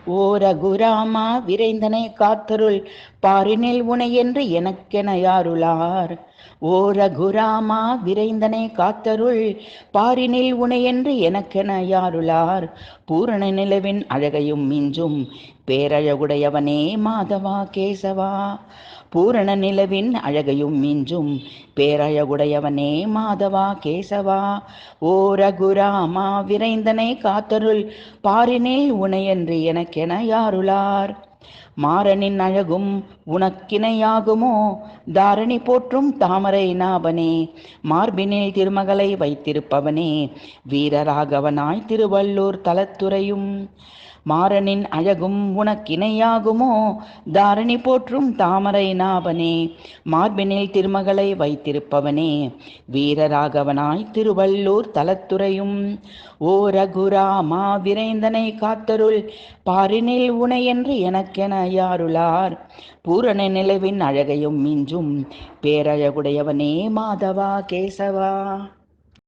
ஓ ரகுராமா விரைந்தனை காத்தருள் பாரினில் உனையென்று எனக்கென யாருளார். ஓ ரகுராமா விரைந்தனை காத்தருள் பாரினில் உனையென்று எனக்கென யாருளார். பூரண நிலவின் அழகையும் மிஞ்சும் பேரழகுடையவனே மாதவா கேசவா. பூரண நிலவின் அழகையும் மிஞ்சும் பேரழகுடையவனே மாதவா கேசவா. ஓ ரகுராமா விரைந்தனை காத்தருள் பாரினில் உனையன்று எனக்கென யாருளார். மாறனின் அழகும் உனக்கிணையாகுமோ தாரணி போற்றும் தாமரை நாபனே. மார்பினில் திருமகளை வைத்திருப்பவனே வீரராகவனாய் திருவள்ளூர் தலத்துறையும். மாறனின் அழகும் உனக்கிணையாகுமோ தாரணி போற்றும் தாமரை நாபனே. மார்பினில் திருமகளை வைத்திருப்பவனே வீரராகவனாய் திருவள்ளூர் தலத்துறையும். ஓ ரகுராமா விரைந்தனை காத்தருள் பாரினில் உனையென்று எனக்கென யாருளார். பூரண நிலவின் அழகையும் மிஞ்சும் பேரழகுடையவனே மாதவா கேசவா.